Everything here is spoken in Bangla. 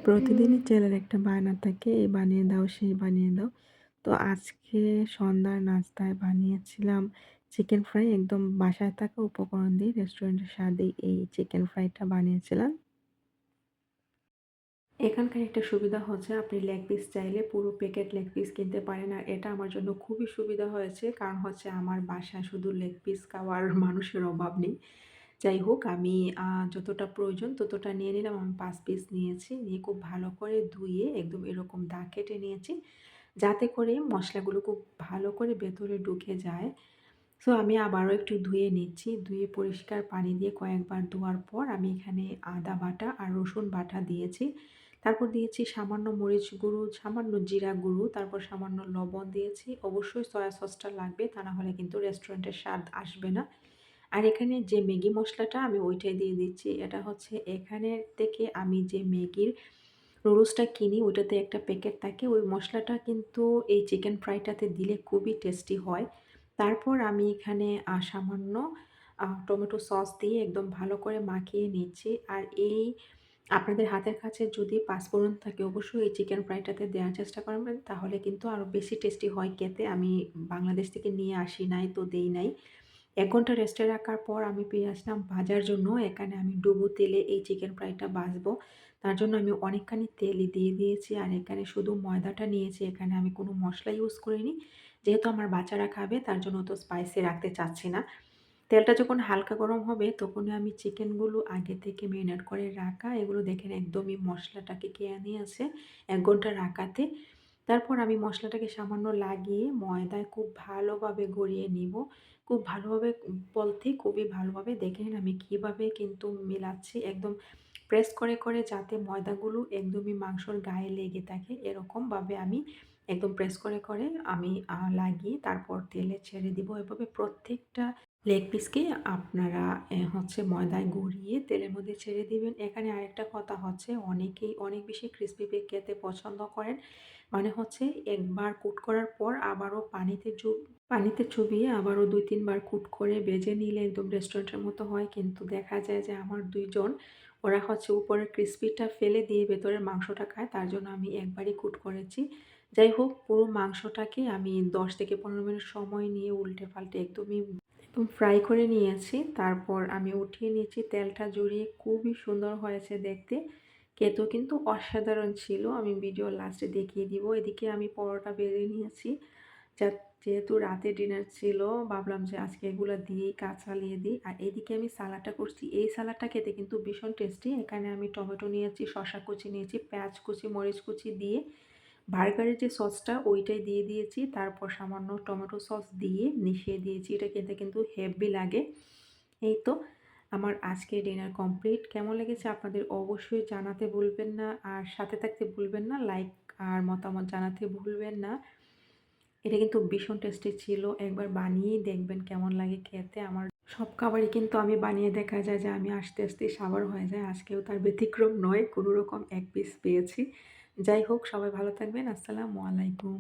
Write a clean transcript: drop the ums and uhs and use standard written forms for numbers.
প্রতিদিনই ছেলের একটা বায়না থাকে, এই বানিয়ে দাও, সেই বানিয়ে দাও। তো আজকে সন্ধ্যার নাস্তায় বানিয়েছিলাম চিকেন ফ্রাই। একদম বাসায় থাকা উপকরণ দিয়ে রেস্টুরেন্টের স্বাদেই এই চিকেন ফ্রাইটা বানিয়েছিলাম। এখানকার একটা সুবিধা হচ্ছে আপনি লেগ পিস চাইলে পুরো প্যাকেট লেগ পিস কিনতে পারেন। আর এটা আমার জন্য খুবই সুবিধা হয়েছে। কারণ হচ্ছে আমার বাসায় শুধু লেগ পিস খাওয়ার মানুষের অভাব নেই। যাই হোক আমি যতটা প্রয়োজন ততটা নিয়ে নিলাম। আমি ৫ পিস নিয়েছি। নিয়ে খুব ভালো করে ধুয়ে একদম এরকম দাগ কেটে নিয়েছি। যাতে করে মসলাগুলো খুব ভালো করে ভেতরে ঢুকে যায়। সো আমি আবারও একটু ধুয়ে নিচ্ছি। ধুয়ে পরিষ্কার পানি দিয়ে কয়েকবার ধোয়ার পর আমি এখানে আদা বাটা আর রসুন বাটা দিয়েছি। তারপর দিয়েছি সামান্য মরিচ গুঁড়ো, সামান্য জিরা গুঁড়ো, তারপর সামান্য লবণ দিয়েছি। অবশ্যই সয়া সসটা লাগবে, তা না হলে কিন্তু রেস্টুরেন্টের স্বাদ আসবে না। আর এখানে যে ম্যাগি মসলাটা আমি ওইটাই দিয়ে দিচ্ছি। এটা হচ্ছে এখানের থেকে আমি যে ম্যাগির নুডলসটা কিনি ওইটাতে একটা প্যাকেট থাকে। ওই মসলাটা কিন্তু এই চিকেন ফ্রাইটাতে দিলে খুবই টেস্টি হয়। তারপর আমি এখানে সামান্য টমেটো সস দিয়ে একদম ভালো করে মাখিয়ে নিচ্ছি। আর এই আপনাদের হাতের কাছে যদি পাঁচফোড়ন থাকে অবশ্যই এই চিকেন ফ্রাইটাতে দেওয়ার চেষ্টা করবেন। তাহলে কিন্তু আরও বেশি টেস্টি হয় খেতে। আমি বাংলাদেশ থেকে নিয়ে আসি নাই তো দেই নাই। ১ ঘন্টা রেস্টে রাখার পর আমি পেয়ে আসলাম ভাজার জন্য। এখানে আমি ডুবো তেলে এই চিকেন ফ্রাইটা ভাজবো। তার জন্য আমি অনেকখানি তেলই দিয়ে দিয়েছি। আর এখানে শুধু ময়দাটা নিয়েছি। এখানে আমি কোনো মসলা ইউজ করিনি। যেহেতু আমার বাচ্চারা খাবে তার জন্য অত স্পাইসি রাখতে চাচ্ছি না। তেলটা যখন হালকা গরম হবে তখনই আমি চিকেনগুলো আগে থেকে মেরিনেট করে রাখা এগুলো দেখেন একদমই মশলাটাকে খেয়ে নিয়েছে ১ ঘন্টা রাখাতে। তারপর আমি মশলাটাকে সামান্য লাগিয়ে ময়দায় খুব ভালোভাবে গড়িয়ে নিব। খুব ভালোভাবে বলতে খুবই ভালোভাবে দেখেন আমি কিভাবে কিন্তু মেলাচ্ছি। একদম প্রেস করে যাতে ময়দাগুলো একদমই মাংসর গায়ে লেগে থাকে এরকমভাবে আমি একদম প্রেস করে আমি লাগিয়ে তারপর তেলে ছেড়ে দিব। এভাবে প্রত্যেকটা লেগ পিসকে আপনারা হচ্ছে ময়দায় গড়িয়ে তেলের মধ্যে ছেড়ে দিবেন। এখানে আরেকটা কথা হচ্ছে অনেকেই অনেক বেশি ক্রিসপি খেতে পছন্দ করেন। মানে হচ্ছে একবার কুট করার পর আবারও পানিতে চুবিয়ে আবারও ২-৩ বার কুট করে ভেজে নিলে একদম রেস্টুরেন্টের মতো হয়। কিন্তু দেখা যায় যে আমার ২ জন ওরা হচ্ছে উপরের ক্রিসপিটা ফেলে দিয়ে ভেতরের মাংসটা খায়। তার জন্য আমি একবারই কুট করেছি। যাই হোক পুরো মাংসটাকে আমি ১০ থেকে ১৫ মিনিট সময় নিয়ে উল্টে পাল্টে একদম ফ্রাই করে নিয়েছি। তারপর আমি উঠিয়ে নিয়েছি তেলটা ঝরিয়ে। খুবই সুন্দর হয়েছে দেখতে। খেতেও কিন্তু অসাধারণ ছিল। আমি ভিডিও লাস্টে দেখিয়ে দিব। এদিকে আমি পরোটা বেলে নিয়েছি। যা যেহেতু রাতে ডিনার ছিল ভাবলাম যে আজকে এগুলা দিয়েই কাজ চালিয়ে দিই। আর এদিকে আমি সালাডটা করছি। এই সালাডটা খেতে কিন্তু ভীষণ টেস্টি। এখানে আমি টমেটো নিয়েছি, শসা কুচি নিয়েছি, পেঁয়াজ কুচি, মরিচ কুচি দিয়ে বার্গারের যে সসটা ওইটাই দিয়ে দিয়েছি। তারপর সামান্য টমেটো সস দিয়ে মিশিয়ে দিয়েছি। এটা খেতে কিন্তু হেভি লাগে। এই তো আমার আজকের ডিনার কমপ্লিট। কেমন লেগেছে আপনাদের অবশ্যই জানাতে ভুলবেন না। আর সাথে থাকতে ভুলবেন না। লাইক আর মতামত জানাতে ভুলবেন না। এটা কিন্তু ভীষণ টেস্টি ছিল। একবার বানিয়েই দেখবেন কেমন লাগে খেতে। আমার সব খাবারই কিন্তু আমি বানিয়ে দেখা যায় যে আমি আস্তে সাবার হয়ে যায়। আজকেও তার ব্যতিক্রম নয়। কোনোরকম এক পিস পেয়েছি। যাই হোক সবাই ভালো থাকবেন। আসসালামু আলাইকুম।